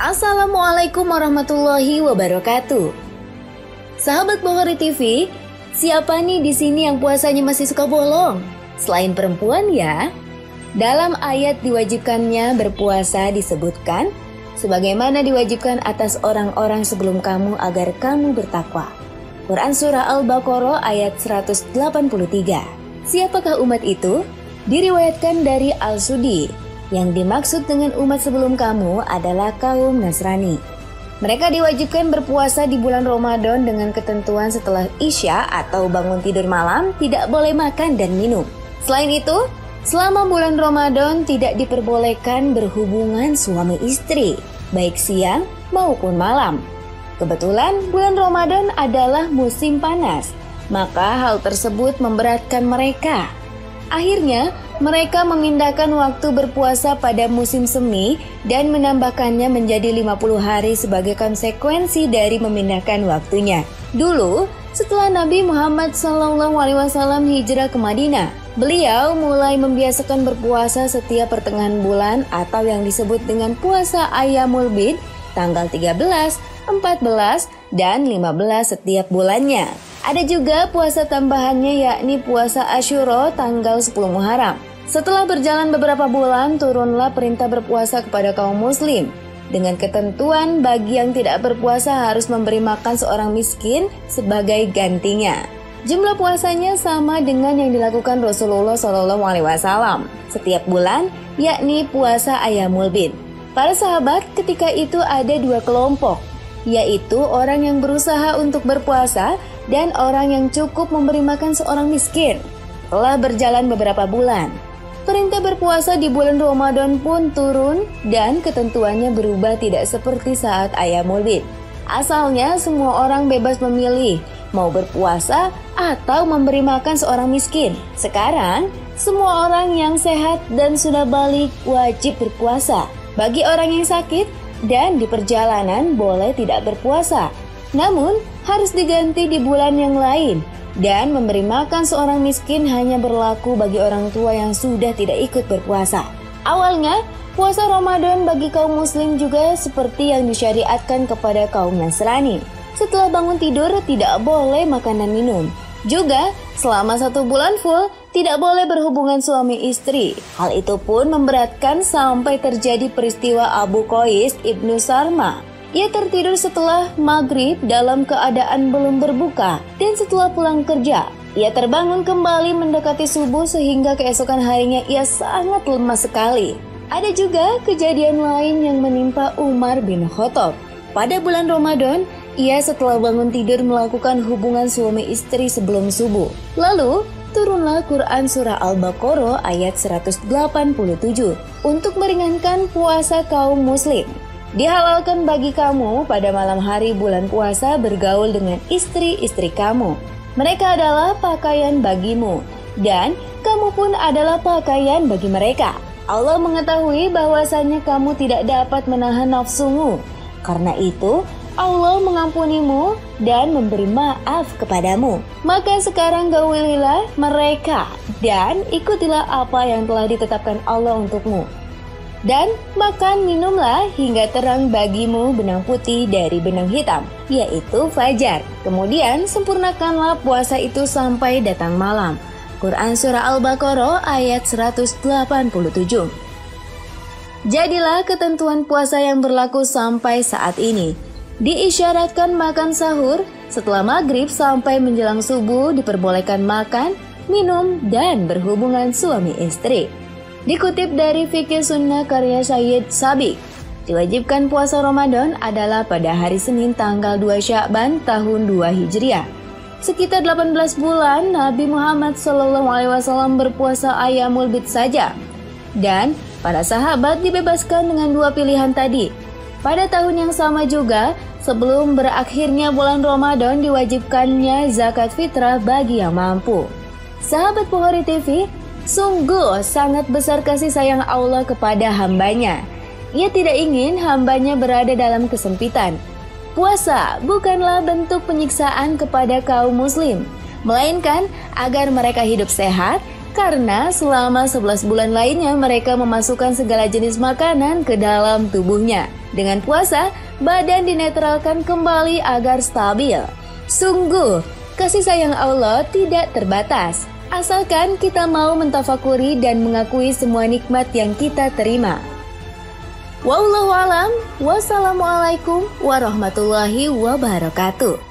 Assalamualaikum warahmatullahi wabarakatuh. Sahabat Bukhari TV, siapa nih di sini yang puasanya masih suka bolong? Selain perempuan ya. Dalam ayat diwajibkannya berpuasa disebutkan, sebagaimana diwajibkan atas orang-orang sebelum kamu agar kamu bertakwa. Quran Surah Al-Baqarah ayat 183. Siapakah umat itu? Diriwayatkan dari Al-Sudi. Yang dimaksud dengan umat sebelum kamu adalah kaum Nasrani. Mereka diwajibkan berpuasa di bulan Ramadan dengan ketentuan setelah Isya atau bangun tidur malam tidak boleh makan dan minum. Selain itu, selama bulan Ramadan tidak diperbolehkan berhubungan suami istri, baik siang maupun malam. Kebetulan bulan Ramadan adalah musim panas, maka hal tersebut memberatkan mereka. Akhirnya, mereka memindahkan waktu berpuasa pada musim semi dan menambahkannya menjadi 50 hari sebagai konsekuensi dari memindahkan waktunya. Dulu, setelah Nabi Muhammad SAW hijrah ke Madinah, beliau mulai membiasakan berpuasa setiap pertengahan bulan atau yang disebut dengan puasa Ayyamul Bid, tanggal 13, 14, dan 15 setiap bulannya. Ada juga puasa tambahannya yakni puasa Asyura tanggal 10 Muharram. Setelah berjalan beberapa bulan, turunlah perintah berpuasa kepada kaum muslim. Dengan ketentuan bagi yang tidak berpuasa harus memberi makan seorang miskin sebagai gantinya. Jumlah puasanya sama dengan yang dilakukan Rasulullah SAW setiap bulan, yakni puasa Ayyamul Bid. Para sahabat ketika itu ada dua kelompok, yaitu orang yang berusaha untuk berpuasa dan orang yang cukup memberi makan seorang miskin. Telah berjalan beberapa bulan, perintah berpuasa di bulan Ramadan pun turun dan ketentuannya berubah tidak seperti saat Ayyamul Bid. Asalnya semua orang bebas memilih mau berpuasa atau memberi makan seorang miskin. Sekarang, semua orang yang sehat dan sudah balik wajib berpuasa. Bagi orang yang sakit dan di perjalanan boleh tidak berpuasa, namun harus diganti di bulan yang lain. Dan memberi makan seorang miskin hanya berlaku bagi orang tua yang sudah tidak ikut berpuasa. Awalnya, puasa Ramadan bagi kaum muslim juga seperti yang disyariatkan kepada kaum Nasrani. Setelah bangun tidur tidak boleh makan dan minum. Juga selama 1 bulan full tidak boleh berhubungan suami istri. Hal itu pun memberatkan sampai terjadi peristiwa Abu Qais ibnu Sarma. Ia tertidur setelah maghrib dalam keadaan belum berbuka dan setelah pulang kerja, ia terbangun kembali mendekati subuh sehingga keesokan harinya ia sangat lemas sekali. Ada juga kejadian lain yang menimpa Umar bin Khattab. Pada bulan Ramadan, ia setelah bangun tidur melakukan hubungan suami istri sebelum subuh. Lalu, turunlah Quran Surah Al-Baqarah ayat 187 untuk meringankan puasa kaum muslim. Dihalalkan bagi kamu pada malam hari bulan puasa bergaul dengan istri-istri kamu. Mereka adalah pakaian bagimu, dan kamu pun adalah pakaian bagi mereka. Allah mengetahui bahwasannya kamu tidak dapat menahan nafsumu. Karena itu, Allah mengampunimu dan memberi maaf kepadamu. Maka sekarang gaulilah mereka dan ikutilah apa yang telah ditetapkan Allah untukmu. Dan makan minumlah hingga terang bagimu benang putih dari benang hitam, yaitu fajar. Kemudian sempurnakanlah puasa itu sampai datang malam. Quran Surah Al-Baqarah ayat 187. Jadilah ketentuan puasa yang berlaku sampai saat ini. Diisyaratkan makan sahur, setelah maghrib sampai menjelang subuh diperbolehkan makan, minum, dan berhubungan suami istri. Dikutip dari Fikih Sunnah karya Sayyid Sabiq, diwajibkan puasa Ramadan adalah pada hari Senin tanggal 2 Sya'ban tahun 2 Hijriah. Sekitar 18 bulan Nabi Muhammad SAW berpuasa Ayyamul Bid saja. Dan para sahabat dibebaskan dengan dua pilihan tadi. Pada tahun yang sama juga, sebelum berakhirnya bulan Ramadan diwajibkannya zakat fitrah bagi yang mampu. Sahabat Bukhari TV, sungguh sangat besar kasih sayang Allah kepada hambanya. Ia tidak ingin hambanya berada dalam kesempitan. Puasa bukanlah bentuk penyiksaan kepada kaum muslim, melainkan agar mereka hidup sehat, Karena selama 11 bulan lainnya mereka memasukkan segala jenis makanan ke dalam tubuhnya. Dengan puasa, badan dinetralkan kembali agar stabil. Sungguh, kasih sayang Allah tidak terbatas. Asalkan kita mau mentafakuri dan mengakui semua nikmat yang kita terima. Wallahu a'lam. Wassalamualaikum warahmatullahi wabarakatuh.